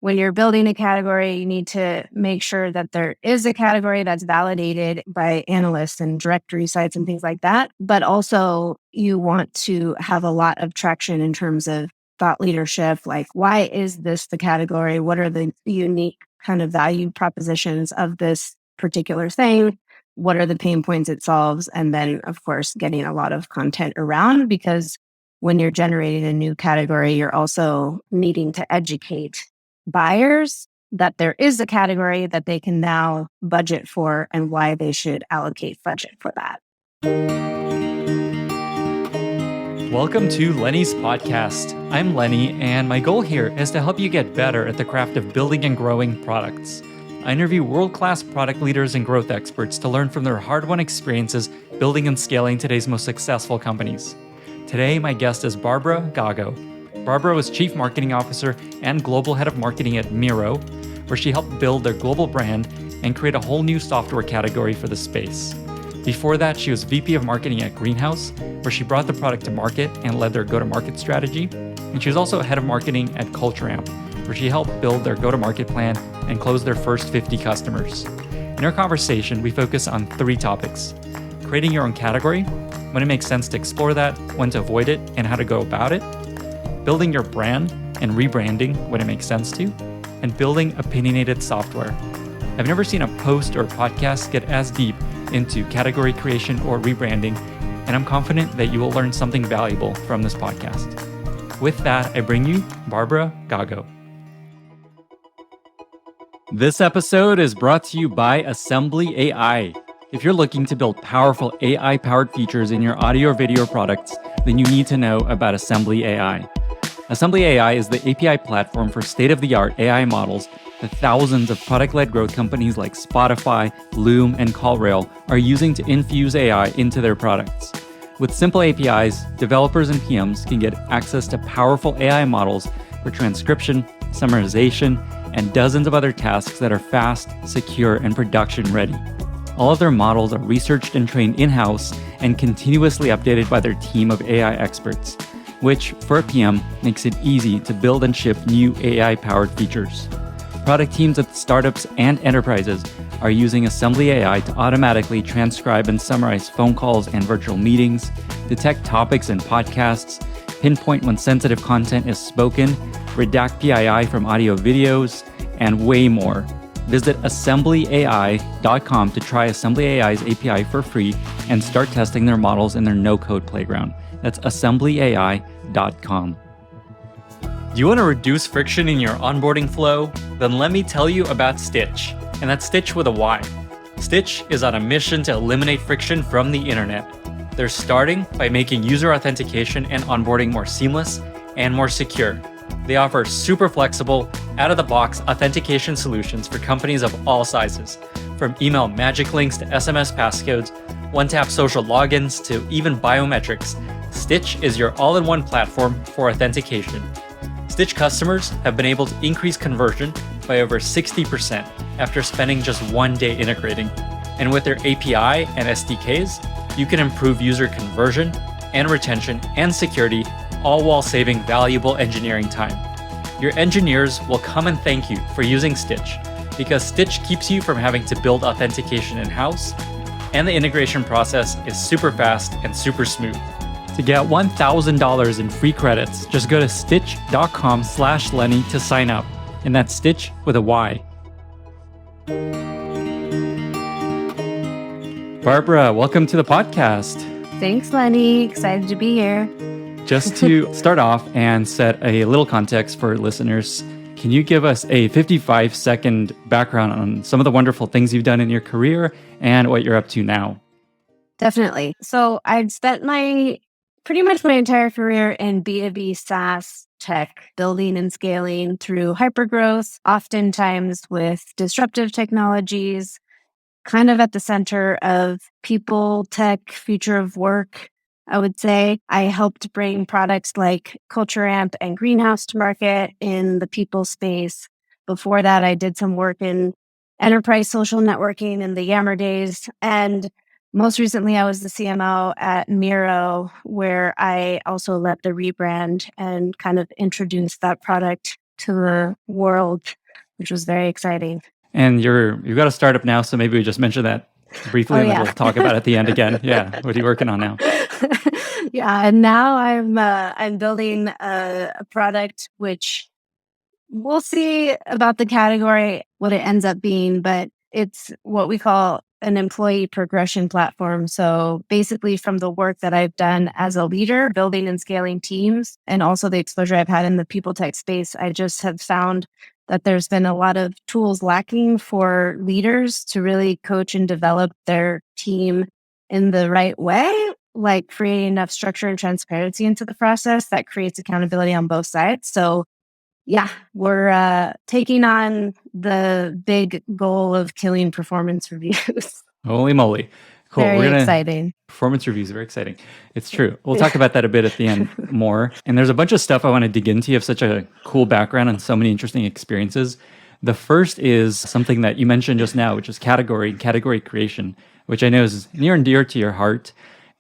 when you're building a category, you need to make sure that there is a category that's validated by analysts and directory sites and things like that. But also you want to have a lot of traction in terms of thought leadership. Like, why is this the category? What are the unique kind of value propositions of this particular thing? What are the pain points it solves? And then, of course, getting a lot of content around, because when you're generating a new category, you're also needing to educate buyers that there is a category that they can now budget for and why they should allocate budget for that. Welcome to Lenny's podcast. I'm Lenny, and my goal here is to help you get better at the craft of building and growing products. I interview world-class product leaders and growth experts to learn from their hard-won experiences building and scaling today's most successful companies. Today, my guest is Barbra Gago. Barbra was Chief Marketing Officer and Global Head of Marketing at Miro, where she helped build their global brand and create a whole new software category for the space. Before that, she was VP of Marketing at Greenhouse, where she brought the product to market and led their go-to-market strategy. And she was also Head of Marketing at CultureAmp, where she helped build their go-to-market plan and close their first 50 customers. In our conversation, we focus on 3 topics: creating your own category, when it makes sense to explore that, when to avoid it, and how to go about it; building your brand and rebranding when it makes sense to; and building opinionated software. I've never seen a post or podcast get as deep into category creation or rebranding, and I'm confident that you will learn something valuable from this podcast. With that, I bring you Barbra Gago. This episode is brought to you by Assembly AI. If you're looking to build powerful AI-powered features in your audio or video products, then you need to know about Assembly AI. Assembly AI is the API platform for state-of-the-art AI models that thousands of product-led growth companies like Spotify, Loom, and CallRail are using to infuse AI into their products. With simple APIs, developers and PMs can get access to powerful AI models for transcription, summarization, and dozens of other tasks that are fast, secure, and production-ready. All of their models are researched and trained in-house and continuously updated by their team of AI experts, which, for a PM, makes it easy to build and ship new AI-powered features. Product teams at startups and enterprises are using Assembly AI to automatically transcribe and summarize phone calls and virtual meetings, detect topics in podcasts, pinpoint when sensitive content is spoken, redact PII from audio videos, and way more. Visit assemblyai.com to try Assembly AI's API for free and start testing their models in their no-code playground. That's assemblyai.com. Do you want to reduce friction in your onboarding flow? Then let me tell you about Stitch, and that's Stitch with a Y. Stitch is on a mission to eliminate friction from the internet. They're starting by making user authentication and onboarding more seamless and more secure. They offer super flexible, out-of-the-box authentication solutions for companies of all sizes, from email magic links to SMS passcodes, one-tap social logins to even biometrics. Stitch is your all-in-one platform for authentication. Stitch customers have been able to increase conversion by over 60% after spending just 1 day integrating. And with their API and SDKs, you can improve user conversion and retention and security, all while saving valuable engineering time. Your engineers will come and thank you for using Stitch, because Stitch keeps you from having to build authentication in-house, and the integration process is super fast and super smooth. To get $1,000 in free credits, just go to stitch.com/Lenny to sign up. And that's Stitch with a Y. Barbra, welcome to the podcast. Thanks, Lenny. Excited to be here. Just to start off and set a little context for listeners, can you give us a 55-second background on some of the wonderful things you've done in your career and what you're up to now? Definitely. So I've spent pretty much my entire career in B2B SaaS tech, building and scaling through hypergrowth, oftentimes with disruptive technologies, kind of at the center of people, tech, future of work. I would say I helped bring products like CultureAmp and Greenhouse to market in the people space. Before that, I did some work in enterprise social networking in the Yammer days. And most recently, I was the CMO at Miro, where I also led the rebrand and kind of introduced that product to the world, which was very exciting. And you've got a startup now, so maybe we just mention that briefly, Oh, and then yeah. we'll talk about it at the end again. Yeah, what are you working on now? Yeah, and now I'm building a product which we'll see about the category, what it ends up being, but it's what we call an employee progression platform. So basically, from the work that I've done as a leader, building and scaling teams, and also the exposure I've had in the people tech space, I just have found that there's been a lot of tools lacking for leaders to really coach and develop their team in the right way, like creating enough structure and transparency into the process that creates accountability on both sides. So yeah, we're taking on the big goal of killing performance reviews. Holy moly. Cool. Very We're going to exciting. performance reviews, very exciting. It's true. We'll talk about that a bit at the end more. And there's a bunch of stuff I want to dig into. You have such a cool background and so many interesting experiences. The first is something that you mentioned just now, which is category creation, which I know is near and dear to your heart.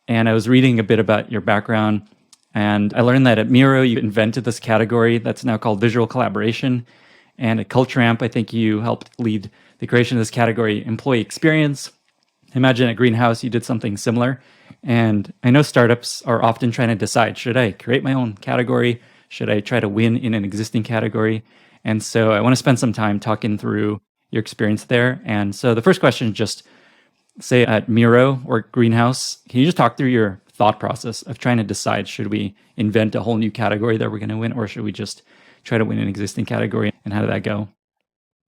And I was reading a bit about your background, and I learned that at Miro, you invented this category that's now called visual collaboration. And at Culture Amp, I think you helped lead the creation of this category, employee experience. I imagine at Greenhouse, you did something similar. And I know startups are often trying to decide, should I create my own category? Should I try to win in an existing category? And so I want to spend some time talking through your experience there. And so the first question is just, say at Miro or Greenhouse, can you just talk through your thought process of trying to decide, should we invent a whole new category that we're going to win, or should we just try to win an existing category? And how did that go?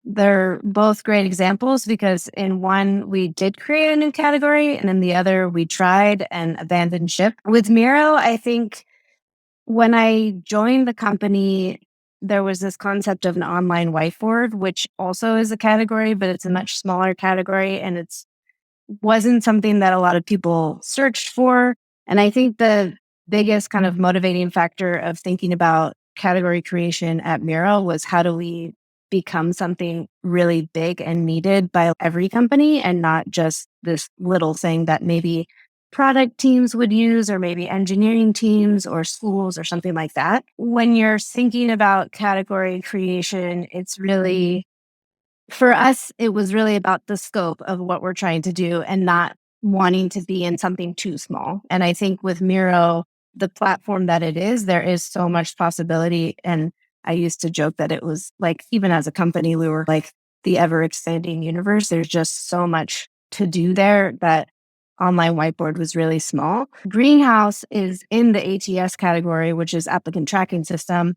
They're both great examples because in one, we did create a new category, and in the other, we tried and abandoned ship. With Miro, I think when I joined the company, there was this concept of an online whiteboard, which also is a category, but it's a much smaller category, and it's wasn't something that a lot of people searched for. And I think the biggest kind of motivating factor of thinking about category creation at Miro was, how do we become something really big and needed by every company, and not just this little thing that maybe product teams would use, or maybe engineering teams or schools or something like that. When you're thinking about category creation, it's really, for us, it was really about the scope of what we're trying to do and not wanting to be in something too small. And I think with Miro, the platform that it is, there is so much possibility. And I used to joke that it was like, even as a company, we were like the ever expanding universe. There's just so much to do there that online whiteboard was really small. Greenhouse is in the ATS category, which is applicant tracking system.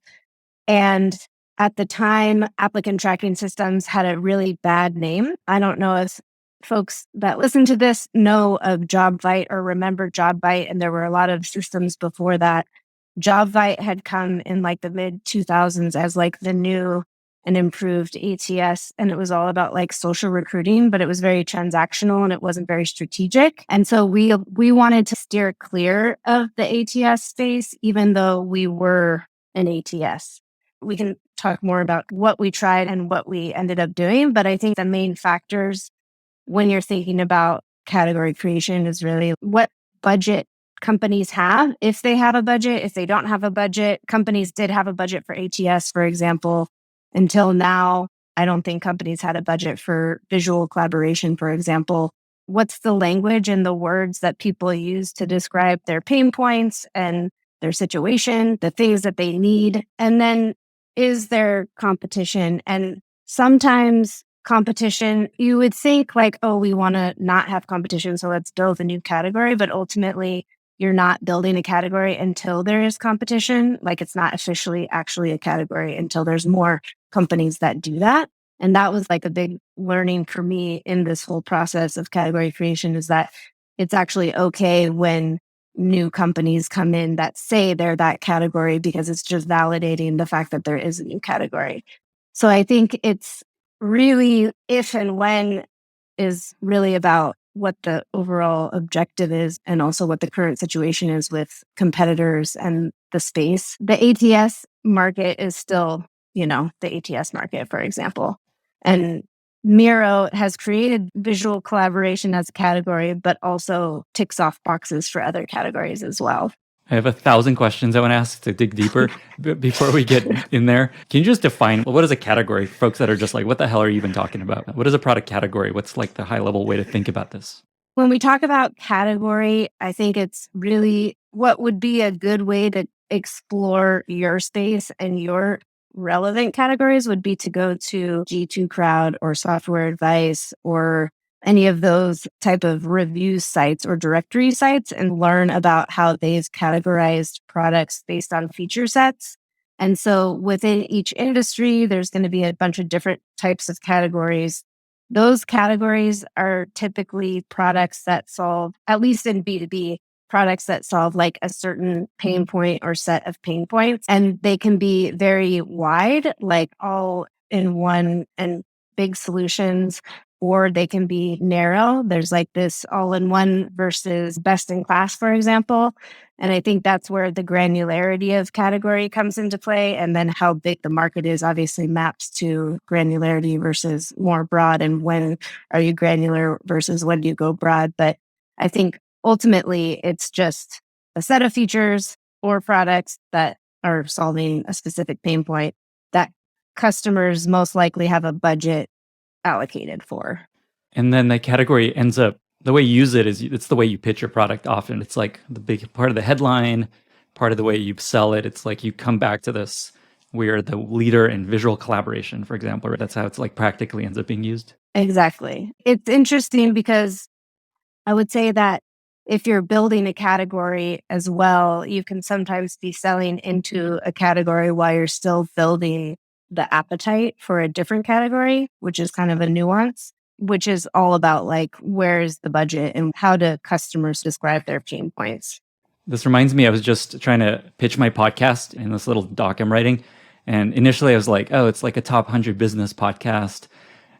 And at the time, applicant tracking systems had a really bad name. I don't know if folks that listen to this know of JobVite or remember JobVite, and there were a lot of systems before that. JobVite had come in like the mid 2000s as like the new and improved ATS, and it was all about like social recruiting, but it was very transactional and it wasn't very strategic. And so we wanted to steer clear of the ATS space, even though we were an ATS. We can talk more about what we tried and what we ended up doing. But I think the main factors when you're thinking about category creation is really what budget companies have. If they have a budget, if they don't have a budget, companies did have a budget for ATS, for example. Until now, I don't think companies had a budget for visual collaboration, for example. What's the language and the words that people use to describe their pain points and their situation, the things that they need? And then is there competition? And sometimes competition, you would think like, oh, we want to not have competition, so let's build a new category. But ultimately, you're not building a category until there is competition. Like, it's not officially actually a category until there's more companies that do that. And that was like a big learning for me in this whole process of category creation, is that it's actually okay when new companies come in that say they're that category, because it's just validating the fact that there is a new category. So I think it's really if and when is really about what the overall objective is, and also what the current situation is with competitors and the space. The ATS market is still, the ATS market, for example. And Miro has created visual collaboration as a category, but also ticks off boxes for other categories as well. I have 1,000 questions I want to ask to dig deeper. Before we get in there, can you just define what is a category for folks that are just like, what the hell are you even talking about? What is a product category? What's like the high level way to think about this? When we talk about category, I think it's really what would be a good way to explore your space and your relevant categories would be to go to G2 Crowd or Software Advice or any of those type of review sites or directory sites and learn about how they've categorized products based on feature sets. And so within each industry, there's going to be a bunch of different types of categories. Those categories are typically products that solve, at least in B2B, products that solve like a certain pain point or set of pain points. And they can be very wide, like all in one and big solutions, or they can be narrow. There's like this all in one versus best in class, for example. And I think that's where the granularity of category comes into play. And then how big the market is obviously maps to granularity versus more broad. And when are you granular versus when do you go broad? But I think ultimately it's just a set of features or products that are solving a specific pain point that customers most likely have a budget allocated for. And then the category ends up, the way you use it is it's the way you pitch your product often. It's like the big part of the headline, part of the way you sell it. It's like you come back to this. We're the leader in visual collaboration, for example. That's how it's like practically ends up being used. Exactly. It's interesting because I would say that if you're building a category as well, you can sometimes be selling into a category while you're still building the appetite for a different category, which is kind of a nuance, which is all about like, where's the budget and how do customers describe their pain points? This reminds me, I was just trying to pitch my podcast in this little doc I'm writing. And initially I was like, oh, it's like a top 100 business podcast.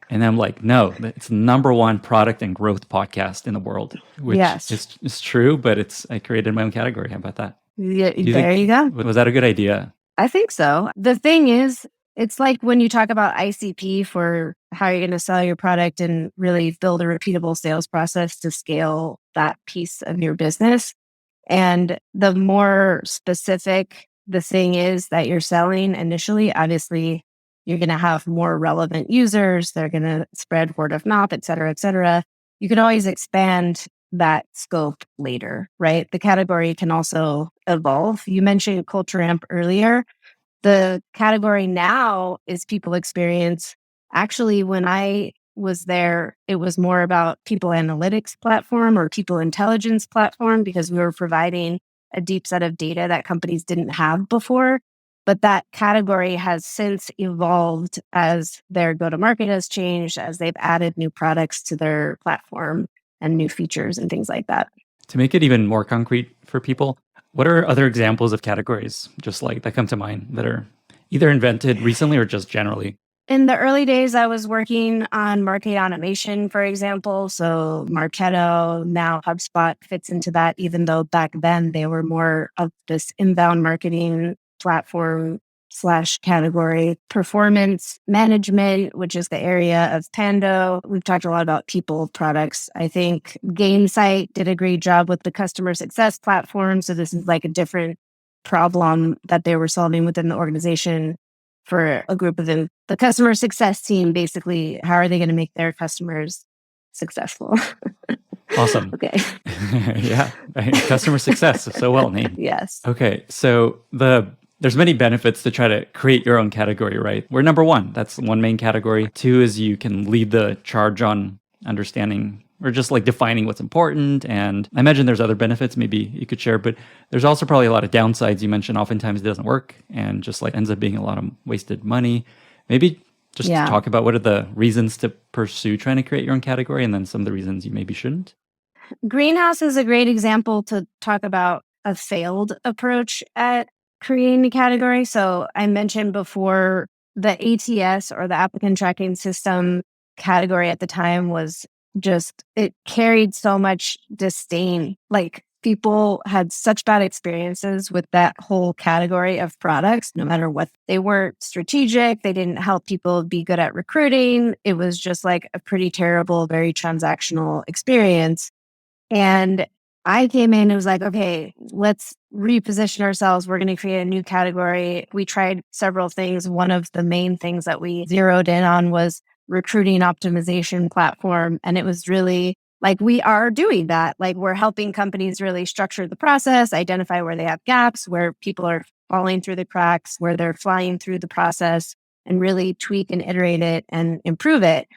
And I'm like, no, it's the number one product and growth podcast in the world, which is true, but I created my own category. How about that? Yeah, there you go. Was that a good idea? I think so. The thing is, it's like when you talk about ICP for how you're going to sell your product and really build a repeatable sales process to scale that piece of your business. And the more specific the thing is that you're selling initially, obviously, you're going to have more relevant users. They're going to spread word of mouth, et cetera, et cetera. You can always expand that scope later, right? The category can also evolve. You mentioned Culture Amp earlier. The category now is people experience. Actually, when I was there, it was more about people analytics platform or people intelligence platform because we were providing a deep set of data that companies didn't have before. But that category has since evolved as their go-to-market has changed, as they've added new products to their platform and new features and things like that. To make it even more concrete for people, what are other examples of categories just like that come to mind that are either invented recently or just generally? In the early days, I was working on marketing automation, for example. So Marketo, now HubSpot fits into that, even though back then they were more of this inbound marketing platform / category. Performance management, which is the area of Pando. We've talked a lot about people products. I think Gainsight did a great job with the customer success platform. So this is like a different problem that they were solving within the organization for a group of them. The customer success team, basically, how are they going to make their customers successful? Awesome. Okay. Yeah. Customer success. So well named. Yes. Okay. So there's many benefits to try to create your own category, right? We're number one. That's one main category. Two is you can lead the charge on understanding or just like defining what's important. And I imagine there's other benefits maybe you could share, but there's also probably a lot of downsides. You mentioned oftentimes it doesn't work and just like ends up being a lot of wasted money. Maybe just talk about what are the reasons to pursue trying to create your own category and then some of the reasons you maybe shouldn't. Greenhouse is a great example to talk about a failed approach at creating a category. So I mentioned before the ATS or the applicant tracking system category at the time was just, it carried so much disdain. Like people had such bad experiences with that whole category of products, no matter what. They weren't strategic. They didn't help people be good at recruiting. It was just like a pretty terrible, very transactional experience. And I came in and was like, okay, let's reposition ourselves. We're going to create a new category. We tried several things. One of the main things that we zeroed in on was recruiting optimization platform. And it was really like, we are doing that. Like, we're helping companies really structure the process, identify where they have gaps, where people are falling through the cracks, where they're flying through the process, and really tweak and iterate it and improve it.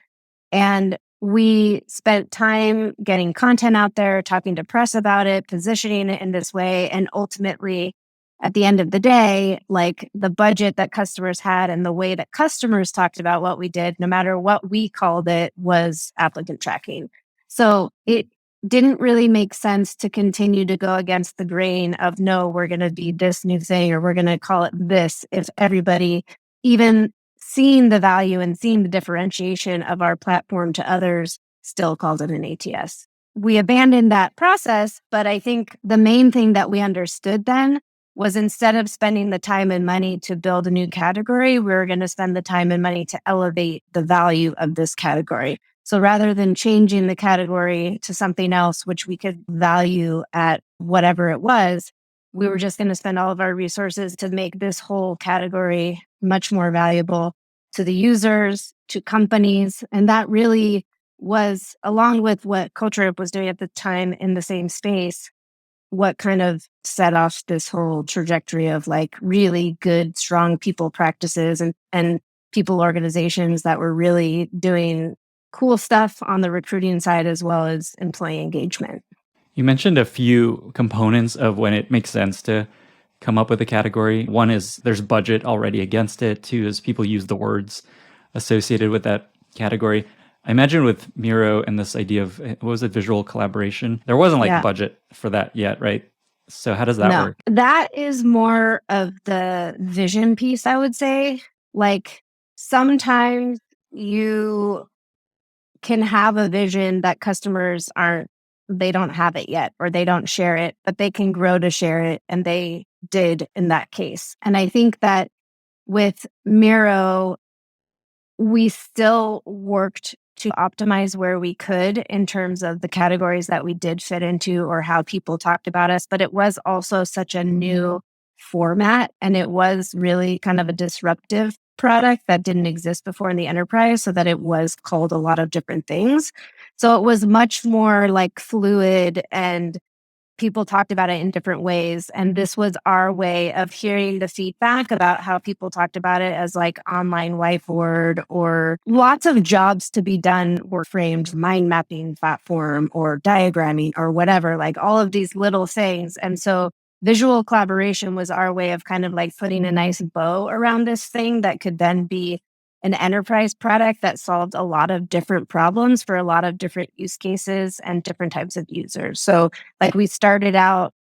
And we spent time getting content out there, talking to press about it, positioning it in this way. And ultimately, at the end of the day, like, the budget that customers had and the way that customers talked about what we did, no matter what we called it, was applicant tracking. So it didn't really make sense to continue to go against the grain of, no, we're going to be this new thing, or we're going to call it this, if everybody, even seeing the value and seeing the differentiation of our platform to others, still called it an ATS. We abandoned that process, but I think the main thing that we understood then was, instead of spending the time and money to build a new category, we were going to spend the time and money to elevate the value of this category. So rather than changing the category to something else, which we could value at whatever it was, we were just going to spend all of our resources to make this whole category much more valuable to the users, to companies. And that really was, along with what Culture was doing at the time in the same space, what kind of set off this whole trajectory of like really good, strong people practices and people organizations that were really doing cool stuff on the recruiting side as well as employee engagement. You mentioned a few components of when it makes sense to come up with a category. One is there's budget already against it. Two is people use the words associated with that category. I imagine with Miro and this idea of, what was it, visual collaboration, there wasn't like budget for that yet, right? So how does that work? That is more of the vision piece, I would say. Like, sometimes you can have a vision that customers they don't have it yet, or they don't share it, but they can grow to share it. And they did in that case. And I think that with Miro, we still worked to optimize where we could in terms of the categories that we did fit into or how people talked about us. But it was also such a new format, and it was really kind of a disruptive product that didn't exist before in the enterprise, so that it was called a lot of different things. So it was much more like fluid, and people talked about it in different ways. And this was our way of hearing the feedback about how people talked about it as like online whiteboard, or lots of jobs to be done were framed mind mapping platform or diagramming or whatever, like all of these little things. And so visual collaboration was our way of kind of like putting a nice bow around this thing that could then be an enterprise product that solved a lot of different problems for a lot of different use cases and different types of users. So like, we started out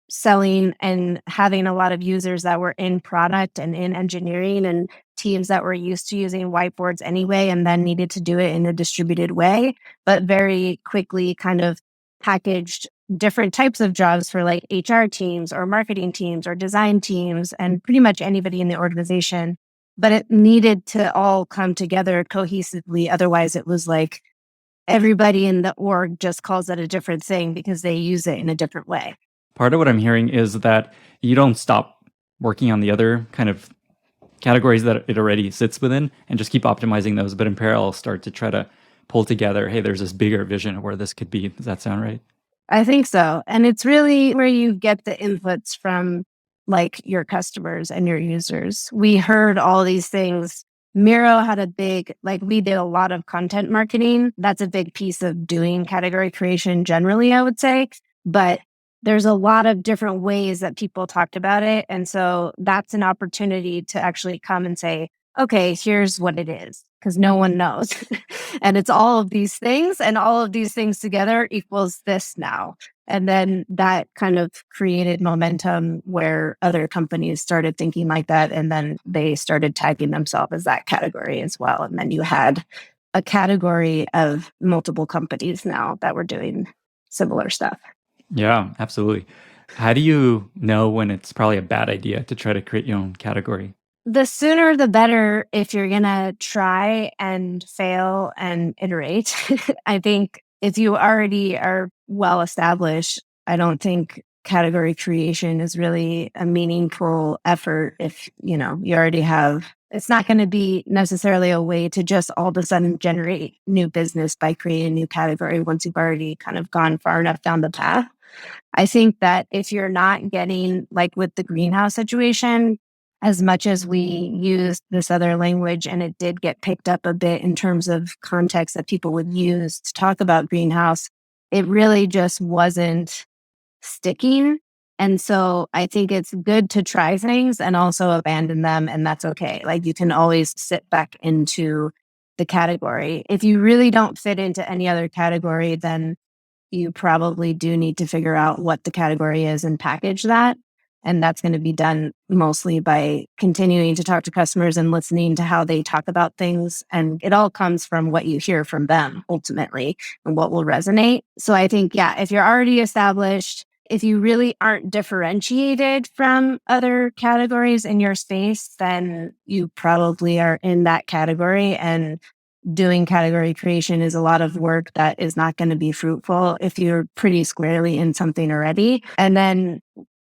selling and having a lot of users that were in product and in engineering and teams that were used to using whiteboards anyway, and then needed to do it in a distributed way, but very quickly kind of packaged different types of jobs for like HR teams or marketing teams or design teams and pretty much anybody in the organization. But it needed to all come together cohesively. Otherwise, it was like everybody in the org just calls it a different thing because they use it in a different way. Part of what I'm hearing is that you don't stop working on the other kind of categories that it already sits within and just keep optimizing those, but in parallel start to try to pull together, hey, there's this bigger vision of where this could be. Does that sound right? I think so. And it's really where you get the inputs from like your customers and your users. We heard all these things. Miro had a big, like, we did a lot of content marketing. That's a big piece of doing category creation generally, I would say. But there's a lot of different ways that people talked about it. And so that's an opportunity to actually come and say, okay, here's what it is, because no one knows. And it's all of these things, and all of these things together equals this now. And then that kind of created momentum where other companies started thinking like that. And then they started tagging themselves as that category as well. And then you had a category of multiple companies now that were doing similar stuff. Yeah, absolutely. How do you know when it's probably a bad idea to try to create your own category? The sooner the better if you're going to try and fail and iterate. I think if you already are well established, I don't think category creation is really a meaningful effort if, you already have, it's not going to be necessarily a way to just all of a sudden generate new business by creating a new category once you've already kind of gone far enough down the path. I think that if you're not getting, like with the greenhouse situation, as much as we use this other language and it did get picked up a bit in terms of context that people would use to talk about greenhouse, it really just wasn't sticking. And so I think it's good to try things and also abandon them. And that's okay. Like you can always sit back into the category. If you really don't fit into any other category, then you probably do need to figure out what the category is and package that. And that's going to be done mostly by continuing to talk to customers and listening to how they talk about things. And it all comes from what you hear from them ultimately and what will resonate. So I think, yeah, if you're already established, if you really aren't differentiated from other categories in your space, then you probably are in that category. And doing category creation is a lot of work that is not going to be fruitful if you're pretty squarely in something already. And then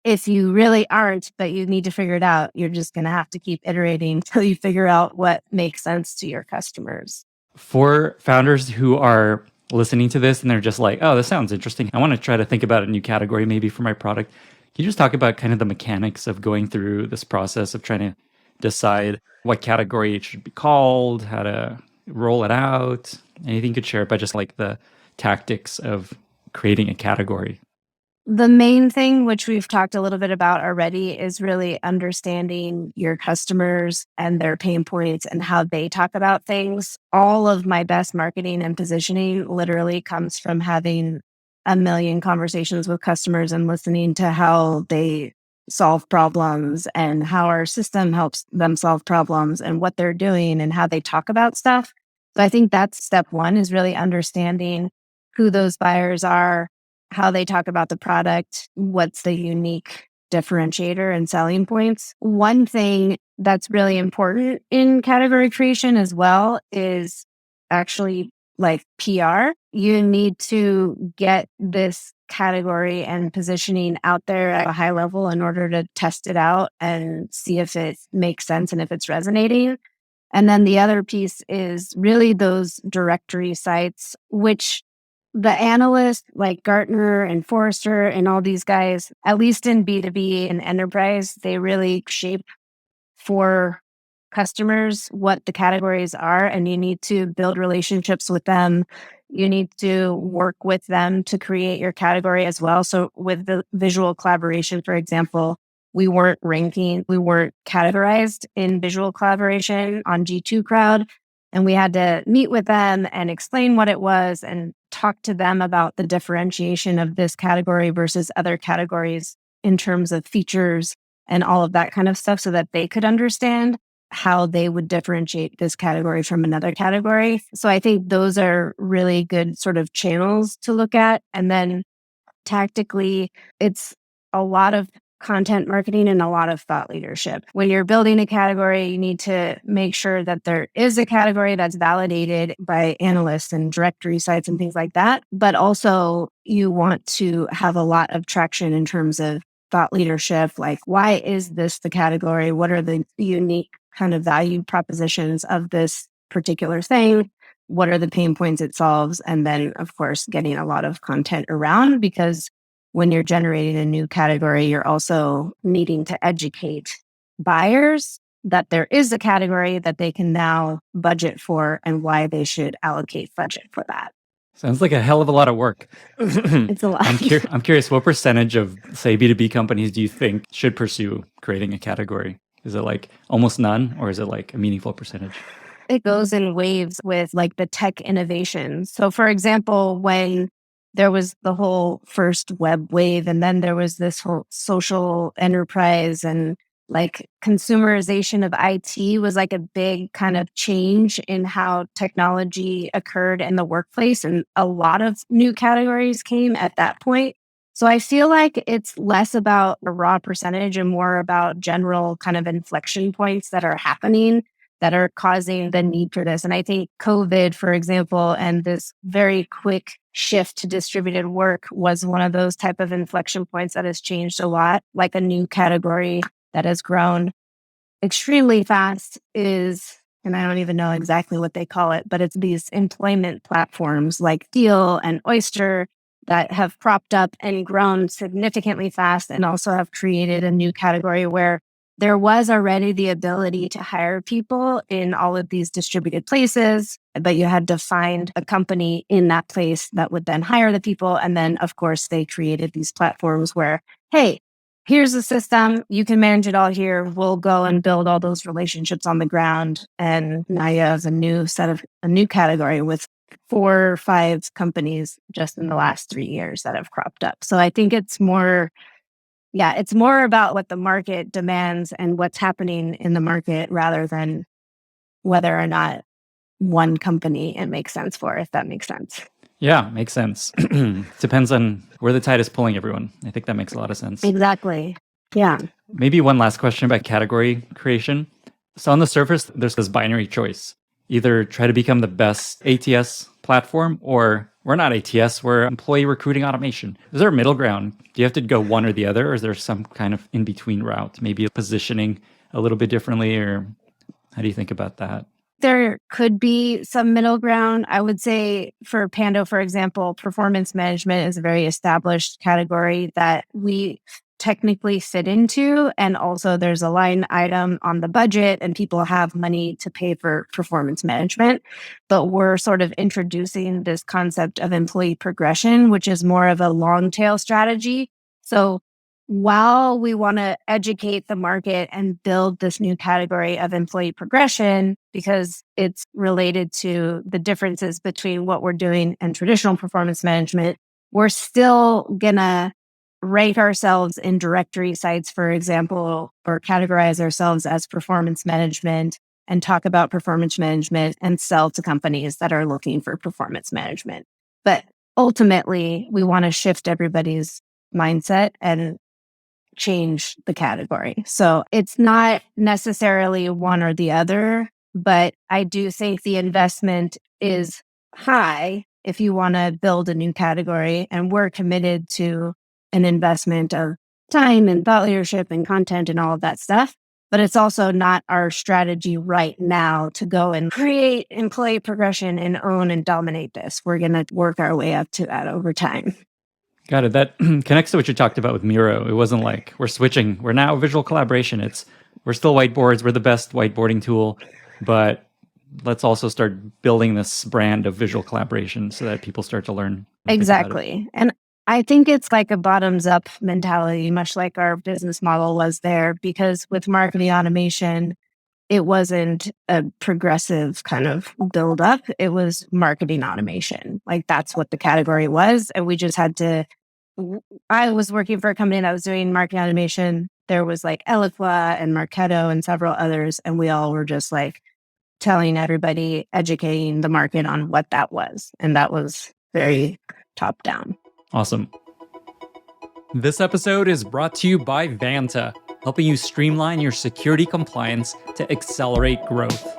if you really aren't, but you need to figure it out, you're just going to have to keep iterating until you figure out what makes sense to your customers. For founders who are listening to this and they're just like, oh, this sounds interesting. I want to try to think about a new category maybe for my product. Can you just talk about kind of the mechanics of going through this process of trying to decide what category it should be called, how to roll it out? Anything you could share about just like the tactics of creating a category? The main thing, which we've talked a little bit about already, is really understanding your customers and their pain points and how they talk about things. All of my best marketing and positioning literally comes from having a million conversations with customers and listening to how they solve problems and how our system helps them solve problems and what they're doing and how they talk about stuff. So I think that's step one, is really understanding who those buyers are, how they talk about the product, what's the unique differentiator and selling points. One thing that's really important in category creation as well is actually like PR. You need to get this category and positioning out there at a high level in order to test it out and see if it makes sense and if it's resonating. And then the other piece is really those directory sites, which the analysts like Gartner and Forrester and all these guys, at least in B2B and enterprise, they really shape for customers what the categories are. And you need to build relationships with them. You need to work with them to create your category as well. So with the visual collaboration, for example, we weren't ranking, we weren't categorized in visual collaboration on G2 Crowd. And we had to meet with them and explain what it was and talk to them about the differentiation of this category versus other categories in terms of features and all of that kind of stuff so that they could understand how they would differentiate this category from another category. So I think those are really good sort of channels to look at. And then tactically, it's a lot of content marketing and a lot of thought leadership. When you're building a category, you need to make sure that there is a category that's validated by analysts and directory sites and things like that. But also, you want to have a lot of traction in terms of thought leadership. Like, why is this the category? What are the unique kind of value propositions of this particular thing? What are the pain points it solves? And then, of course, getting a lot of content around, because when you're generating a new category, you're also needing to educate buyers that there is a category that they can now budget for and why they should allocate budget for that. Sounds like a hell of a lot of work. It's a lot. I'm curious, what percentage of, say, B2B companies do you think should pursue creating a category? Is it like almost none, or is it like a meaningful percentage? It goes in waves with like the tech innovation. So for example, when there was the whole first web wave, and then there was this whole social enterprise and like consumerization of IT was like a big kind of change in how technology occurred in the workplace. And a lot of new categories came at that point. So I feel like it's less about a raw percentage and more about general kind of inflection points that are happening. that are causing the need for this. And I think COVID, for example, and this very quick shift to distributed work was one of those type of inflection points that has changed a lot. Like a new category that has grown extremely fast is, and I don't even know exactly what they call it, but it's these employment platforms like Deal and Oyster that have cropped up and grown significantly fast, and also have created a new category where there was already the ability to hire people in all of these distributed places, but you had to find a company in that place that would then hire the people. And then, of course, they created these platforms where, hey, here's the system. You can manage it all here. We'll go and build all those relationships on the ground. And now you have a new category with 4 or 5 companies just in the last 3 years that have cropped up. So I think it's more about what the market demands and what's happening in the market rather than whether or not one company it makes sense for, if that makes sense. Yeah, makes sense. Depends on where the tide is pulling everyone. I think that makes a lot of sense. Exactly. Yeah. Maybe one last question about category creation. So on the surface, there's this binary choice. Either try to become the best ATS platform, or we're not ATS, we're employee recruiting automation. Is there a middle ground? Do you have to go one or the other, or is there some kind of in-between route? Maybe positioning a little bit differently, or how do you think about that? There could be some middle ground. I would say for Pando, for example, performance management is a very established category that we technically fit into. And also there's a line item on the budget and people have money to pay for performance management. But we're sort of introducing this concept of employee progression, which is more of a long tail strategy. So while we want to educate the market and build this new category of employee progression, because it's related to the differences between what we're doing and traditional performance management, we're still going to rank ourselves in directory sites, for example, or categorize ourselves as performance management and talk about performance management and sell to companies that are looking for performance management. But ultimately, we want to shift everybody's mindset and change the category. So it's not necessarily one or the other, but I do think the investment is high if you want to build a new category. And we're committed to an investment of time and thought leadership and content and all of that stuff. But it's also not our strategy right now to go and create employee progression and own and dominate this. We're going to work our way up to that over time. Got it. That connects to what you talked about with Miro. It wasn't like we're switching. We're now visual collaboration. We're still whiteboards. We're the best whiteboarding tool, but let's also start building this brand of visual collaboration so that people start to learn. Exactly. And I think it's like a bottoms up mentality, much like our business model was there, because with marketing automation, it wasn't a progressive kind of build up. It was marketing automation. Like that's what the category was. And we just had to, I was working for a company that was doing marketing automation. There was like Eloqua and Marketo and several others. And we all were just like telling everybody, educating the market on what that was. And that was very top down. Awesome. This episode is brought to you by Vanta, helping you streamline your security compliance to accelerate growth.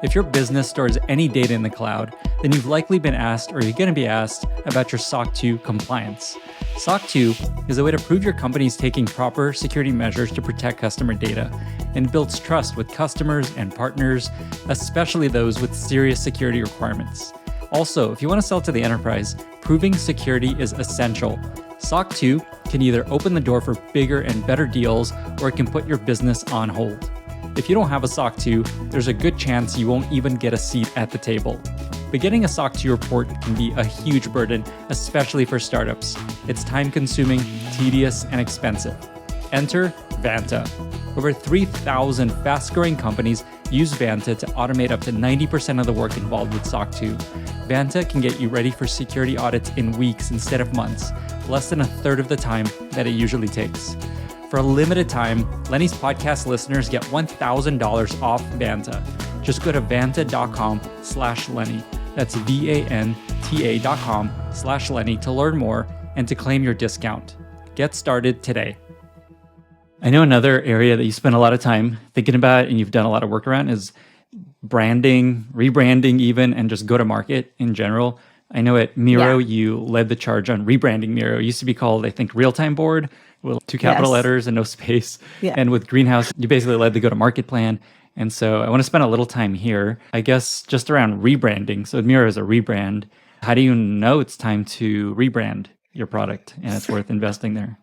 If your business stores any data in the cloud, then you've likely been asked or you're going to be asked about your SOC 2 compliance. SOC 2 is a way to prove your company is taking proper security measures to protect customer data and builds trust with customers and partners, especially those with serious security requirements. Also, if you want to sell to the enterprise, proving security is essential. SOC 2 can either open the door for bigger and better deals, or it can put your business on hold. If you don't have a SOC 2, there's a good chance you won't even get a seat at the table. But getting a SOC 2 report can be a huge burden, especially for startups. It's time-consuming, tedious, and expensive. Enter Vanta. Over 3,000 fast-growing companies use Vanta to automate up to 90% of the work involved with SOC 2. Vanta can get you ready for security audits in weeks instead of months, less than a third of the time that it usually takes. For a limited time, Lenny's podcast listeners get $1,000 off Vanta. Just go to vanta.com/Lenny. That's VANTA.com/Lenny to learn more and to claim your discount. Get started today. I know another area that you spend a lot of time thinking about and you've done a lot of work around is branding, rebranding even, and just go to market in general. I know at Miro, Yeah. you led the charge on rebranding Miro. It used to be called, I think, Real-Time Board with two capital Yes. letters and no space. Yeah. And with Greenhouse, you basically led the go-to-market plan. And so I want to spend a little time here, I guess, just around rebranding. So Miro is a rebrand. How do you know it's time to rebrand your product and it's worth investing there?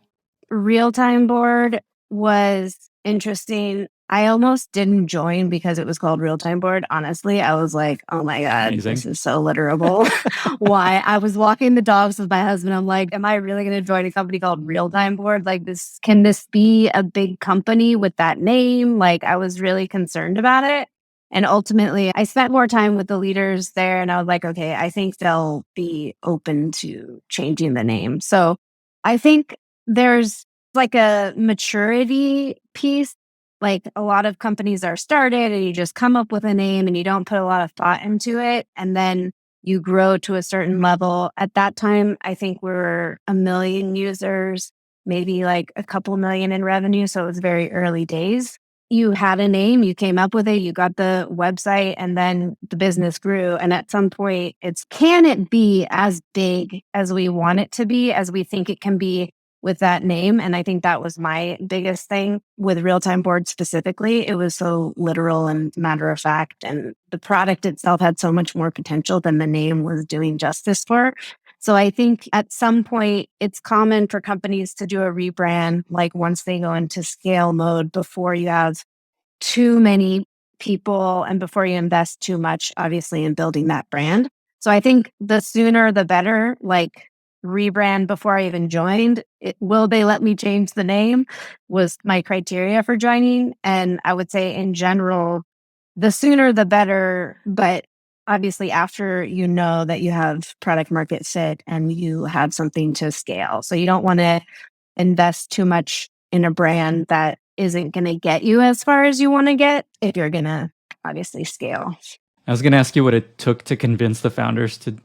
Real-time board was interesting. I almost didn't join because it was called Real-Time Board. Honestly, I was like, oh my God, Amazing. this is so literable. Why? I was walking the dogs with my husband. I'm like, am I really going to join a company called Real-Time Board? Like this, can this be a big company with that name? Like I was really concerned about it. And ultimately, I spent more time with the leaders there and I was like, okay, I think they'll be open to changing the name. So I think there's like a maturity piece. Like a lot of companies are started and you just come up with a name and you don't put a lot of thought into it. And then you grow to a certain level. At that time, I think we were 1 million users, maybe like a couple million in revenue. So it was very early days. You had a name, you came up with it, you got the website, and then the business grew. And at some point, can it be as big as we want it to be, as we think it can be with that name? And I think that was my biggest thing with Real-Time Board specifically. It was so literal and matter of fact. And the product itself had so much more potential than the name was doing justice for. So I think at some point, it's common for companies to do a rebrand, like once they go into scale mode before you have too many people and before you invest too much, obviously, in building that brand. So I think the sooner the better, like rebrand before I even joined. Will they let me change the name was my criteria for joining. And I would say in general, the sooner the better, but obviously after you know that you have product market fit and you have something to scale. So you don't want to invest too much in a brand that isn't going to get you as far as you want to get if you're going to obviously scale. I was going to ask you what it took to convince the founders to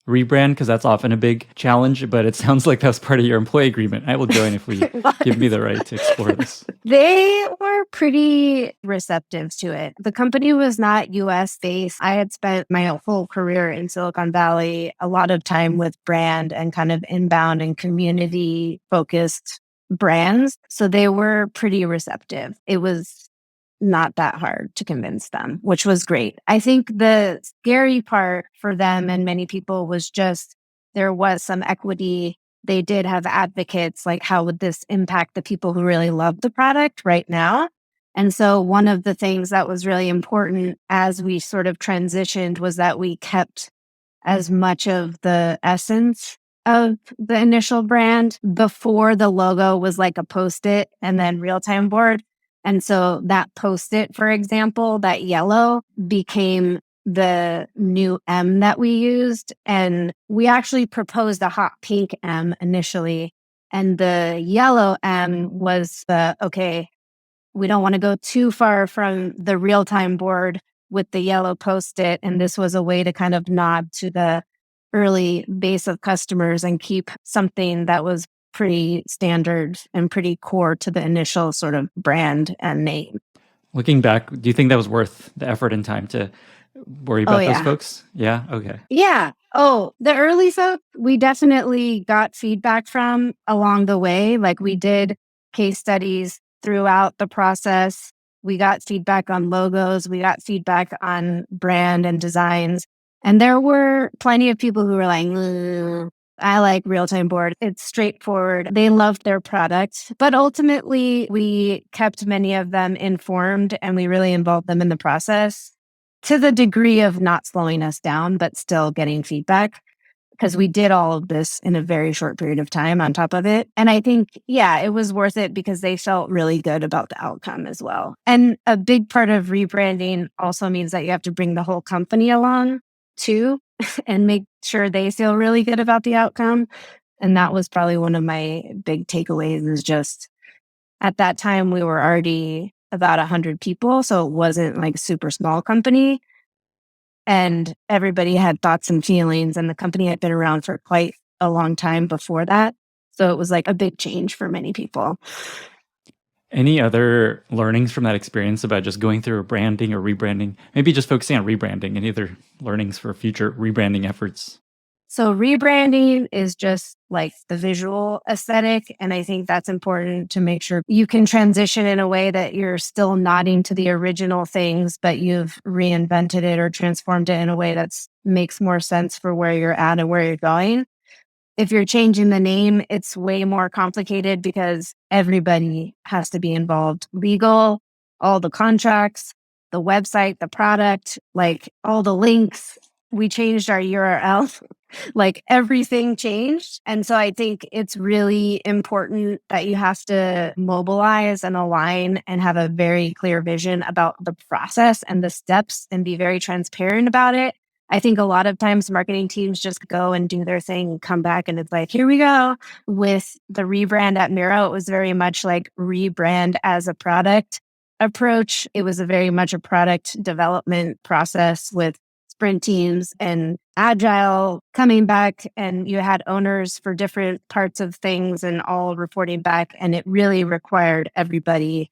rebrand, because that's often a big challenge, but it sounds like that's part of your employee agreement. I will join if we give me the right to explore this. They were pretty receptive to it. The company was not US based. I had spent my whole career in Silicon Valley, a lot of time with brand and kind of inbound and community focused brands. So they were pretty receptive. It was not that hard to convince them, which was great. I think the scary part for them and many people was just there was some equity. They did have advocates, like how would this impact the people who really love the product right now? And so one of the things that was really important as we sort of transitioned was that we kept as much of the essence of the initial brand. Before, the logo was like a Post-it and then Real-Time Board. And so that Post-it, for example, that yellow became the new M that we used. And we actually proposed a hot pink M initially. And the yellow M was okay, we don't want to go too far from the Real-Time Board with the yellow Post-it. And this was a way to kind of nod to the early base of customers and keep something that was pretty standard and pretty core to the initial sort of brand and name. Looking back, do you think that was worth the effort and time to worry about those folks? Yeah. Okay. Yeah. Oh, the early folks, we definitely got feedback from along the way. Like we did case studies throughout the process. We got feedback on logos. We got feedback on brand and designs. And there were plenty of people who were like, I like Real-Time Board. It's straightforward. They loved their product. But ultimately, we kept many of them informed and we really involved them in the process to the degree of not slowing us down, but still getting feedback, because we did all of this in a very short period of time on top of it. And I think, yeah, it was worth it because they felt really good about the outcome as well. And a big part of rebranding also means that you have to bring the whole company along too and make sure they feel really good about the outcome. And that was probably one of my big takeaways is just at that time, we were already about 100 people. So it wasn't like a super small company. And everybody had thoughts and feelings. And the company had been around for quite a long time before that. So it was like a big change for many people. Any other learnings from that experience about just going through a branding or rebranding? Maybe just focusing on rebranding. Any other learnings for future rebranding efforts? So rebranding is just like the visual aesthetic. And I think that's important to make sure you can transition in a way that you're still nodding to the original things, but you've reinvented it or transformed it in a way that makes more sense for where you're at and where you're going. If you're changing the name, it's way more complicated because everybody has to be involved. Legal, all the contracts, the website, the product, like all the links. We changed our URL, like everything changed. And so I think it's really important that you have to mobilize and align and have a very clear vision about the process and the steps and be very transparent about it. I think a lot of times marketing teams just go and do their thing and come back and it's like, here we go. With the rebrand at Miro, it was very much like rebrand as a product approach. It was a very much a product development process with sprint teams and agile coming back, and you had owners for different parts of things and all reporting back. And it really required everybody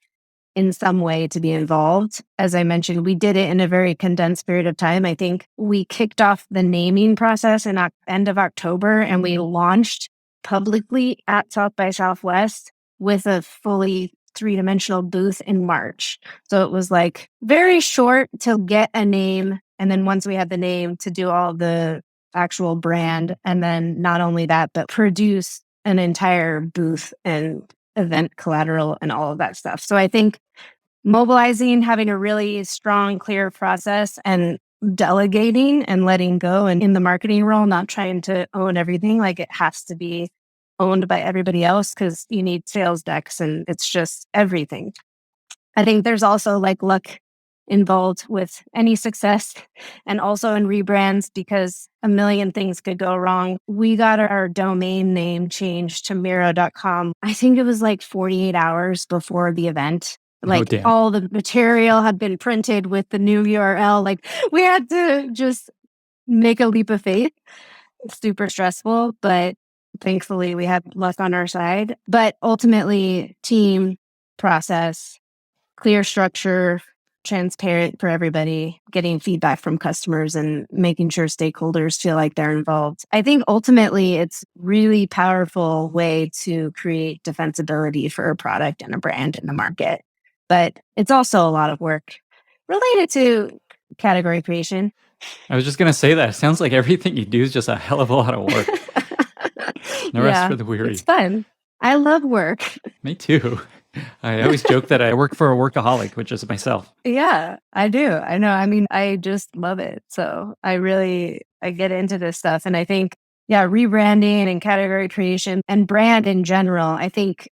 in some way to be involved. As I mentioned, we did it in a very condensed period of time. I think we kicked off the naming process in end of October, and we launched publicly at South by Southwest with a fully three-dimensional booth in March. So it was like very short to get a name. And then once we had the name, to do all the actual brand. And then not only that, but produce an entire booth and event collateral and all of that stuff. So I think mobilizing, having a really strong, clear process, and delegating and letting go, and in the marketing role, not trying to own everything. Like it has to be owned by everybody else because you need sales decks and it's just everything. I think there's also like luck involved with any success and also in rebrands because a million things could go wrong. We got our domain name changed to Miro.com. I think it was like 48 hours before the event. Like all the material had been printed with the new URL. Like we had to just make a leap of faith. Super stressful, but thankfully we had luck on our side. But ultimately, team, process, clear structure, transparent for everybody, getting feedback from customers and making sure stakeholders feel like they're involved. I think ultimately it's really powerful way to create defensibility for a product and a brand in the market. But it's also a lot of work related to category creation. I was just going to say that. It sounds like everything you do is just a hell of a lot of work. No rest for the weary. It's fun. I love work. Me too. I always joke that I work for a workaholic, which is myself. Yeah, I do. I know. I mean, I just love it. So I get into this stuff. And I think, rebranding and category creation and brand in general, I think,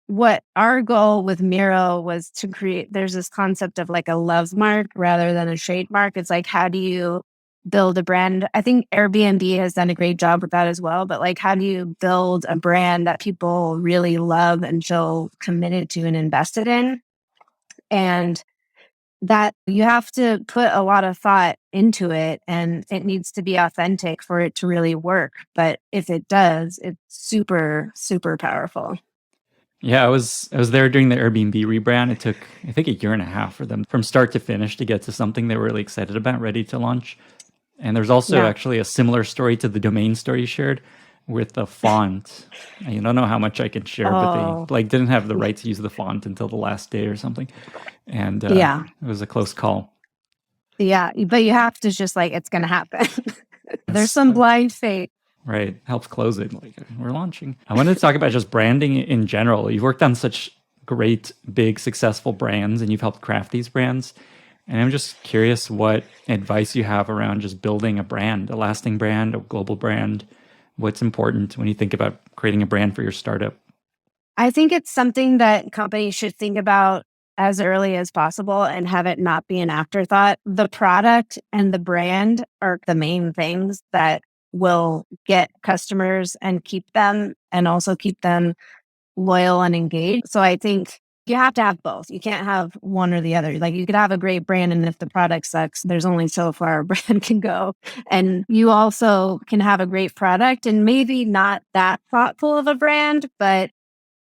what our goal with Miro was to create, there's this concept of like a love mark rather than a trademark. It's like, how do you build a brand? I think Airbnb has done a great job with that as well. But like, how do you build a brand that people really love and feel committed to and invested in? And that you have to put a lot of thought into it and it needs to be authentic for it to really work. But if it does, it's super, super powerful. Yeah, I was there during the Airbnb rebrand. It took, I think, a year and a half for them from start to finish to get to something they were really excited about, ready to launch. And there's also actually a similar story to the domain story you shared with the font. I don't know how much I can share, but they didn't have the right to use the font until the last day or something. And it was a close call. Yeah, but you have to just it's going to happen. There's some blind fate. Right. Helps close it. Like, we're launching. I wanted to talk about just branding in general. You've worked on such great, big, successful brands and you've helped craft these brands. And I'm just curious what advice you have around just building a brand, a lasting brand, a global brand. What's important when you think about creating a brand for your startup? I think it's something that companies should think about as early as possible and have it not be an afterthought. The product and the brand are the main things that will get customers and keep them and also keep them loyal and engaged. So I think you have to have both. You can't have one or the other. Like you could have a great brand and if the product sucks, there's only so far a brand can go. And you also can have a great product and maybe not that thoughtful of a brand, but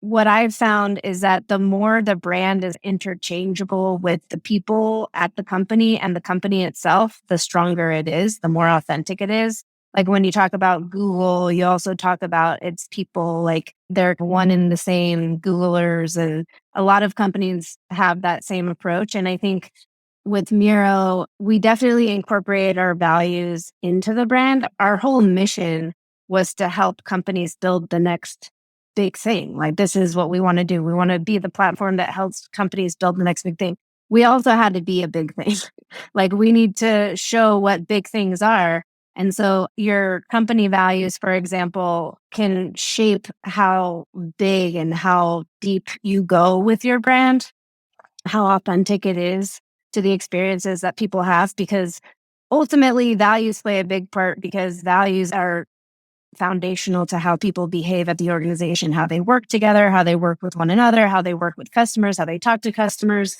what I've found is that the more the brand is interchangeable with the people at the company and the company itself, the stronger it is, the more authentic it is. Like when you talk about Google, you also talk about its people, like they're one and the same Googlers. And a lot of companies have that same approach. And I think with Miro, we definitely incorporate our values into the brand. Our whole mission was to help companies build the next big thing. Like, this is what we want to do. We want to be the platform that helps companies build the next big thing. We also had to be a big thing. Like, we need to show what big things are. And so your company values, for example, can shape how big and how deep you go with your brand, how authentic it is to the experiences that people have, because ultimately values play a big part, because values are foundational to how people behave at the organization, how they work together, how they work with one another, how they work with customers, how they talk to customers.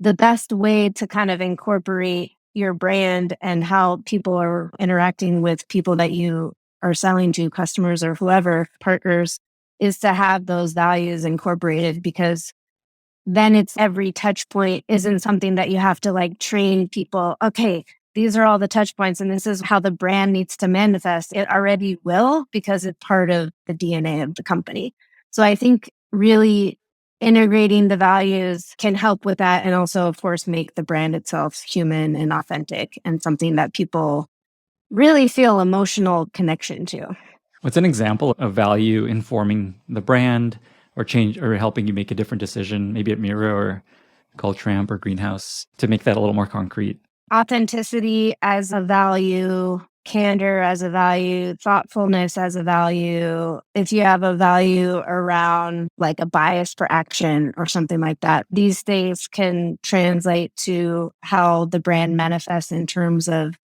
The best way to kind of incorporate your brand and how people are interacting with people that you are selling to, customers or whoever, partners, is to have those values incorporated, because then it's every touch point isn't something that you have to like train people. Okay, these are all the touch points and this is how the brand needs to manifest. It already will, because it's part of the DNA of the company. So I think really integrating the values can help with that. And also, of course, make the brand itself human and authentic and something that people really feel emotional connection to. What's an example of value informing the brand or change or helping you make a different decision, maybe at Miro or Cultramp or Greenhouse, to make that a little more concrete? Authenticity as a value, candor as a value, thoughtfulness as a value. If you have a value around like a bias for action or something like that, these things can translate to how the brand manifests in terms of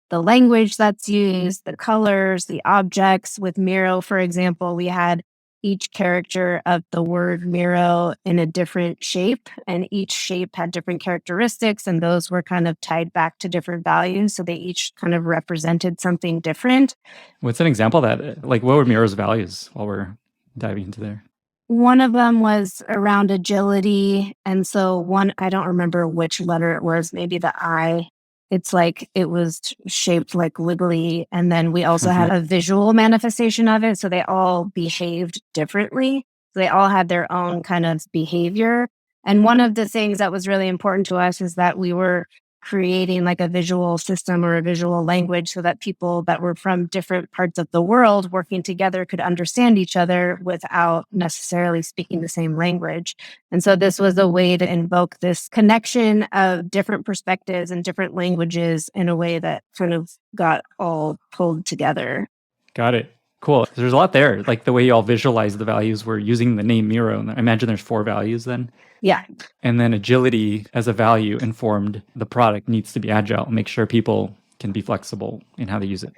the language that's used, the colors, the objects. With Miro, for example, we had each character of the word Miro in a different shape, and each shape had different characteristics, and those were kind of tied back to different values. So they each kind of represented something different. What's an example of that? Like, what were Miro's values while we're diving into there? One of them was around agility. And so one, I don't remember which letter it was, maybe the I. It's like it was shaped like wiggly. And then we also had a visual manifestation of it. So they all behaved differently. So they all had their own kind of behavior. And one of the things that was really important to us is that we were creating like a visual system or a visual language so that people that were from different parts of the world working together could understand each other without necessarily speaking the same language. And so this was a way to invoke this connection of different perspectives and different languages in a way that kind of got all pulled together. Got it. Cool. There's a lot there. Like the way you all visualize the values, we're using the name Miro. And I imagine there's 4 values then. Yeah. And then agility as a value informed the product needs to be agile, make sure people can be flexible in how they use it.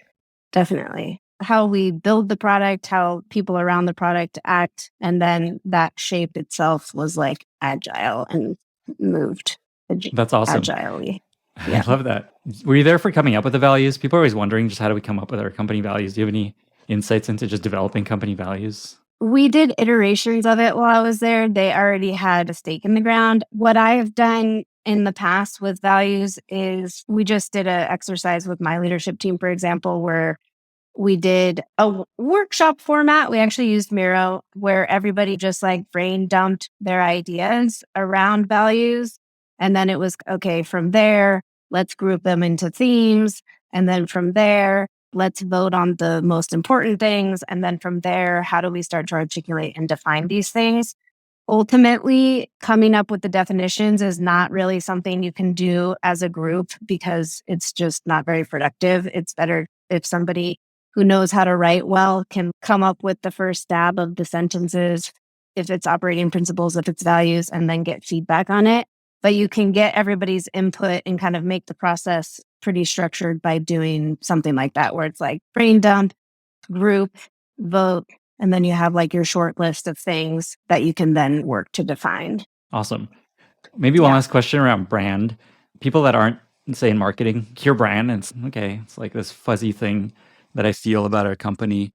Definitely. How we build the product, how people around the product act, and then that shape itself was like agile and moved. That's awesome. Agilely. Yeah. I love that. Were you there for coming up with the values? People are always wondering, just how do we come up with our company values? Do you have any insights into just developing company values? We did iterations of it while I was there. They already had a stake in the ground. What I have done in the past with values is we just did an exercise with my leadership team, for example, where we did a workshop format. We actually used Miro, where everybody just like brain dumped their ideas around values. And then it was, okay, from there, let's group them into themes. And then from there, let's vote on the most important things. And then from there, how do we start to articulate and define these things? Ultimately, coming up with the definitions is not really something you can do as a group, because it's just not very productive. It's better if somebody who knows how to write well can come up with the first stab of the sentences, if it's operating principles, if it's values, and then get feedback on it. But you can get everybody's input and kind of make the process pretty structured by doing something like that, where it's like brain dump, group, vote, and then you have like your short list of things that you can then work to define. Awesome. Maybe one last question around brand. People that aren't, say, in marketing, hear brand and it's, okay, it's like this fuzzy thing that I feel about our company.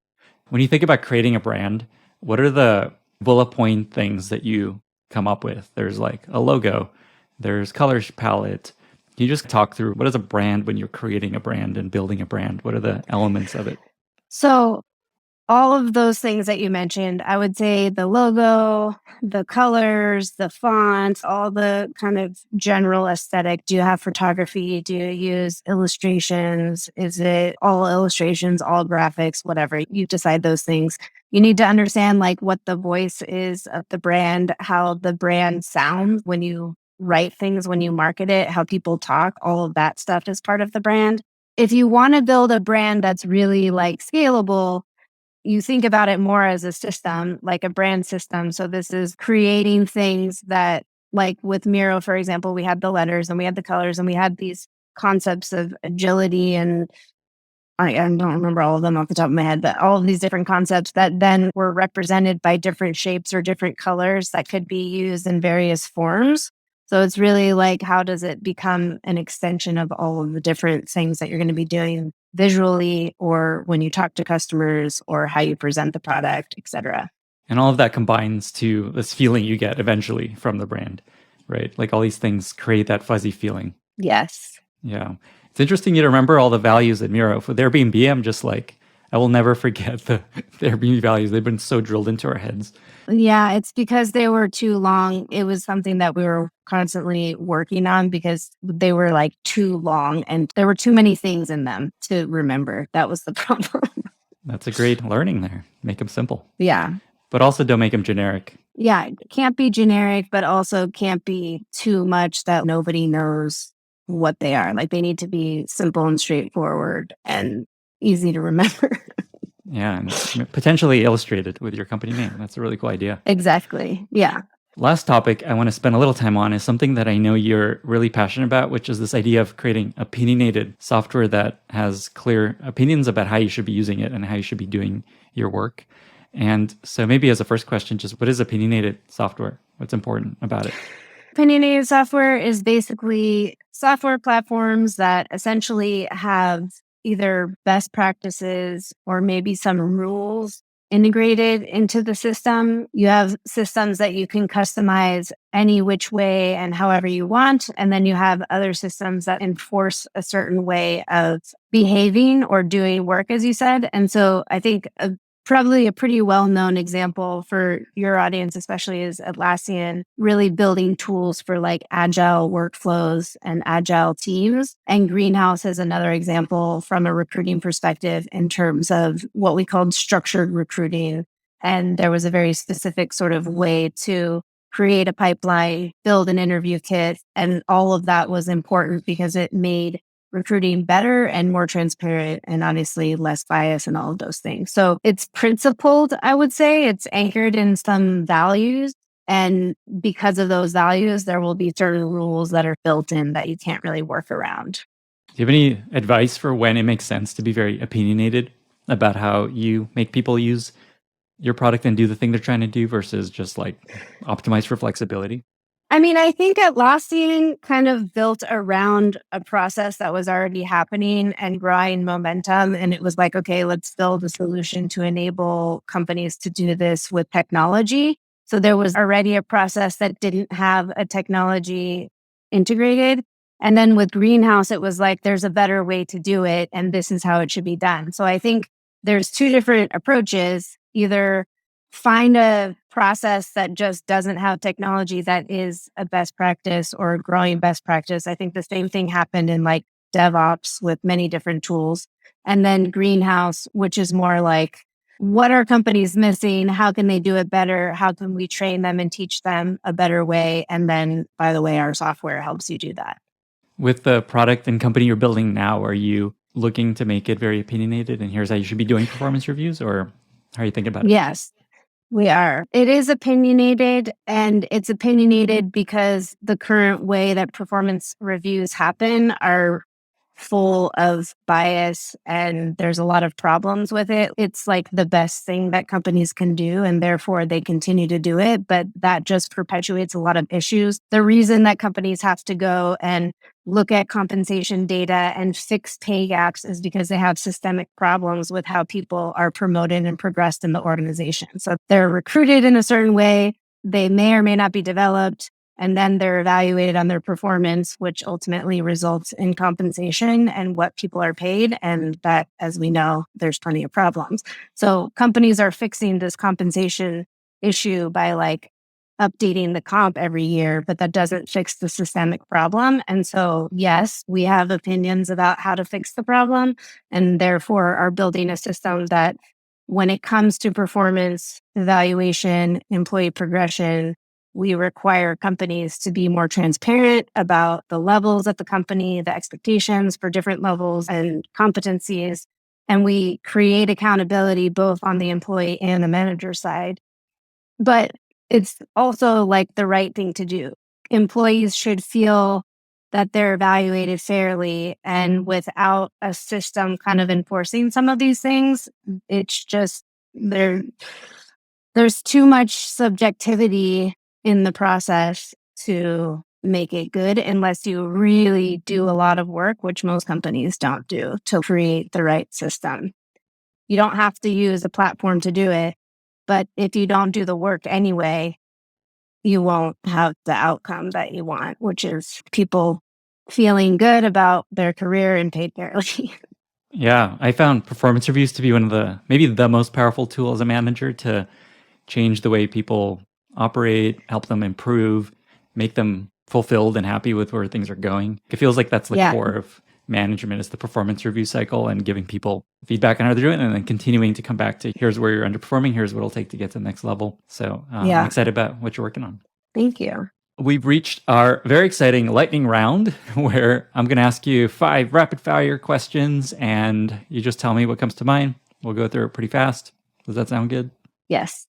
When you think about creating a brand, what are the bullet point things that you come up with. There's like a logo, there's color palette. Can you just talk through what is a brand when you're creating a brand and building a brand? What are the elements of it? So all of those things that you mentioned, I would say the logo, the colors, the fonts, all the kind of general aesthetic. Do you have photography? Do you use illustrations? Is it all illustrations, all graphics, whatever? You decide those things. You need to understand like what the voice is of the brand, how the brand sounds when you write things, when you market it, how people talk, all of that stuff is part of the brand. If you want to build a brand that's really like scalable, you think about it more as a system, like a brand system. So this is creating things that, like with Miro, for example, we had the letters and we had the colors and we had these concepts of agility and I don't remember all of them off the top of my head, but all of these different concepts that then were represented by different shapes or different colors that could be used in various forms. So it's really like, how does it become an extension of all of the different things that you're going to be doing visually or when you talk to customers or how you present the product, et cetera. And all of that combines to this feeling you get eventually from the brand, right? Like all these things create that fuzzy feeling. Yes. Yeah. It's interesting you to remember all the values at Miro. For the Airbnb, I'm just like, I will never forget the Airbnb values. They've been so drilled into our heads. Yeah, it's because they were too long. It was something that we were constantly working on because they were like too long and there were too many things in them to remember. That was the problem. That's a great learning there. Make them simple. Yeah. But also don't make them generic. Yeah. It can't be generic, but also can't be too much that nobody knows what they are. Like they need to be simple and straightforward and easy to remember. Yeah. And potentially illustrated with your company name. That's a really cool idea. Exactly. Yeah. Last topic I want to spend a little time on is something that I know you're really passionate about, which is this idea of creating opinionated software that has clear opinions about how you should be using it and how you should be doing your work. And so maybe as a first question, just what is opinionated software? What's important about it? Opinionated software is basically software platforms that essentially have either best practices or maybe some rules integrated into the system. You have systems that you can customize any which way and however you want. And then you have other systems that enforce a certain way of behaving or doing work, as you said. And so I think probably a pretty well-known example for your audience, especially, is Atlassian really building tools for like agile workflows and agile teams. And Greenhouse is another example from a recruiting perspective in terms of what we called structured recruiting. And there was a very specific sort of way to create a pipeline, build an interview kit. And all of that was important because it made recruiting better and more transparent and obviously less bias and all of those things. So it's principled, I would say. It's anchored in some values. And because of those values, there will be certain rules that are built in that you can't really work around. Do you have any advice for when it makes sense to be very opinionated about how you make people use your product and do the thing they're trying to do versus just like optimize for flexibility? I mean, I think Atlassian kind of built around a process that was already happening and growing momentum. And it was like, okay, let's build a solution to enable companies to do this with technology. So there was already a process that didn't have a technology integrated. And then with Greenhouse, it was like, there's a better way to do it. And this is how it should be done. So I think there's two different approaches. Either find a process that just doesn't have technology that is a best practice or a growing best practice. I think the same thing happened in like DevOps with many different tools. And then Greenhouse, which is more like, what are companies missing? How can they do it better? How can we train them and teach them a better way? And then, by the way, our software helps you do that. With the product and company you're building now, are you looking to make it very opinionated and here's how you should be doing performance reviews, or how are you thinking about it? Yes. We are. It is opinionated, and it's opinionated because the current way that performance reviews happen are full of bias and there's a lot of problems with it, it's like the best thing that companies can do. And therefore they continue to do it. But that just perpetuates a lot of issues. The reason that companies have to go and look at compensation data and fix pay gaps is because they have systemic problems with how people are promoted and progressed in the organization. So they're recruited in a certain way. They may or may not be developed. And then they're evaluated on their performance, which ultimately results in compensation and what people are paid. And that, as we know, there's plenty of problems. So companies are fixing this compensation issue by like updating the comp every year, but that doesn't fix the systemic problem. And so, yes, we have opinions about how to fix the problem and therefore are building a system that when it comes to performance evaluation, employee progression, we require companies to be more transparent about the levels at the company, the expectations for different levels and competencies. And we create accountability both on the employee and the manager side. But it's also like the right thing to do. Employees should feel that they're evaluated fairly, and without a system kind of enforcing some of these things, it's just there's too much subjectivity in the process to make it good unless you really do a lot of work, which most companies don't do, to create the right system. You don't have to use a platform to do it, but if you don't do the work anyway, you won't have the outcome that you want, which is people feeling good about their career and paid fairly. Yeah, I found performance reviews to be one of maybe the most powerful tool as a manager to change the way people operate, help them improve, make them fulfilled and happy with where things are going. It feels like that's the Yeah. core of management is the performance review cycle and giving people feedback on how they're doing and then continuing to come back to here's where you're underperforming, here's what it'll take to get to the next level. So Yeah. I'm excited about what you're working on. Thank you. We've reached our very exciting lightning round where I'm going to ask you 5 rapid fire questions and you just tell me what comes to mind. We'll go through it pretty fast. Does that sound good? Yes.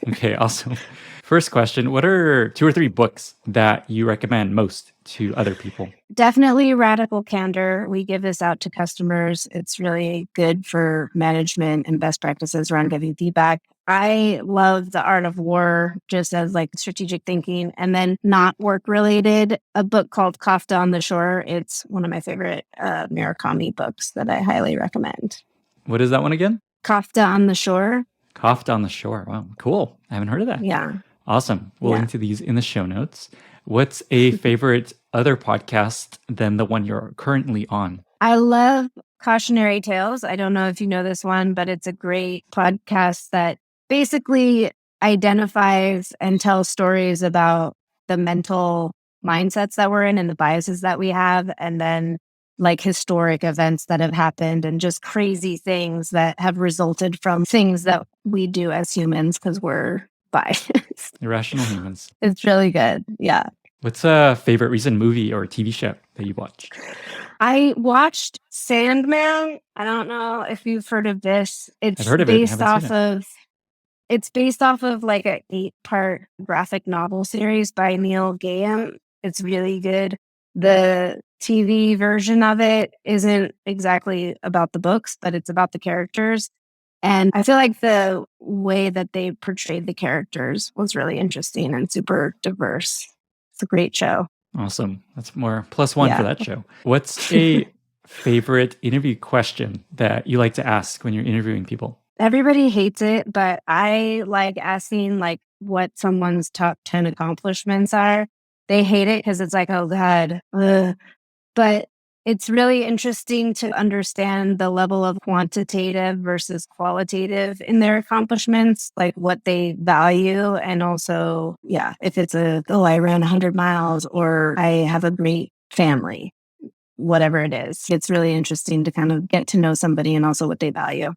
Okay, awesome. First question, what are 2 or 3 books that you recommend most to other people? Definitely Radical Candor. We give this out to customers. It's really good for management and best practices around giving feedback. I love The Art of War just as like strategic thinking, and then not work related, a book called Kafka on the Shore. It's one of my favorite Murakami books that I highly recommend. What is that one again? Kafka on the Shore. Kafka on the Shore. Wow, cool. I haven't heard of that. Yeah. Awesome. We'll link to these in the show notes. What's a favorite other podcast than the one you're currently on? I love Cautionary Tales. I don't know if you know this one, but it's a great podcast that basically identifies and tells stories about the mental mindsets that we're in and the biases that we have, and then like historic events that have happened and just crazy things that have resulted from things that we do as humans because we're biased. Irrational Humans. It's really good. Yeah. What's a favorite recent movie or TV show that you watched? I watched Sandman. I don't know if you've heard of this. It's I've heard of based it. off of it's based off of like an 8-part graphic novel series by Neil Gaiman. It's really good. The TV version of it isn't exactly about the books, but it's about the characters. And I feel like the way that they portrayed the characters was really interesting and super diverse. It's a great show. Awesome. That's more +1 for that show. What's a favorite interview question that you like to ask when you're interviewing people? Everybody hates it, but I like asking like what someone's top 10 accomplishments are. They hate it because it's like, oh God. Ugh. But it's really interesting to understand the level of quantitative versus qualitative in their accomplishments, like what they value. And also, if it's I ran 100 miles or I have a great family, whatever it is. It's really interesting to kind of get to know somebody and also what they value.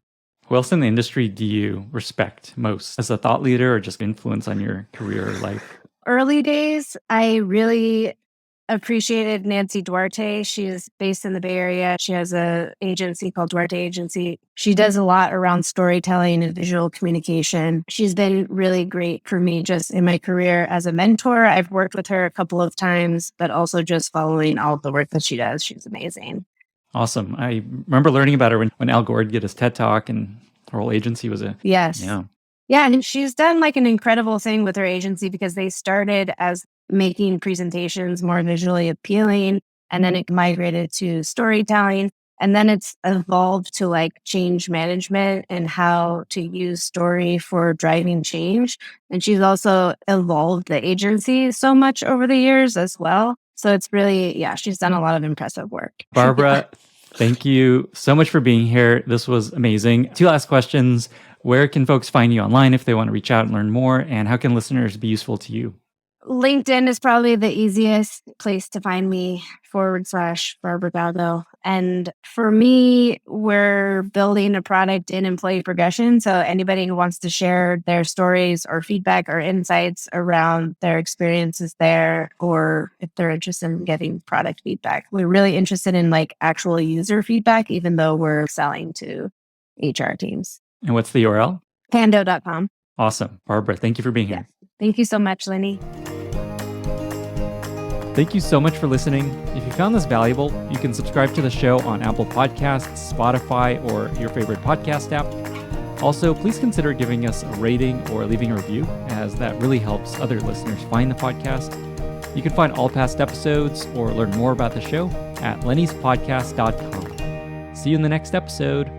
Who else in the industry do you respect most as a thought leader or just influence on your career or life? Early days, I really appreciated Nancy Duarte. She is based in the Bay Area. She has an agency called Duarte Agency. She does a lot around storytelling and visual communication. She's been really great for me just in my career as a mentor. I've worked with her a couple of times, but also just following all of the work that she does. She's amazing. Awesome. I remember learning about her when Al Gore did his TED Talk, and her whole agency was Yes. yeah. Yeah. And she's done like an incredible thing with her agency because they started as making presentations more visually appealing. And then it migrated to storytelling. And then it's evolved to like change management and how to use story for driving change. And she's also evolved the agency so much over the years as well. So it's really, yeah, she's done a lot of impressive work. Barbra, thank you so much for being here. This was amazing. 2 last questions. Where can folks find you online if they want to reach out and learn more? And how can listeners be useful to you? LinkedIn is probably the easiest place to find me /Barbra Gago. And for me, we're building a product in employee progression. So anybody who wants to share their stories or feedback or insights around their experiences there, or if they're interested in getting product feedback, we're really interested in like actual user feedback, even though we're selling to HR teams. And what's the URL? Pando.com. Awesome. Barbra, thank you for being here. Thank you so much, Lenny. Thank you so much for listening. If you found this valuable, you can subscribe to the show on Apple Podcasts, Spotify, or your favorite podcast app. Also, please consider giving us a rating or leaving a review, as that really helps other listeners find the podcast. You can find all past episodes or learn more about the show at lennyspodcast.com. See you in the next episode.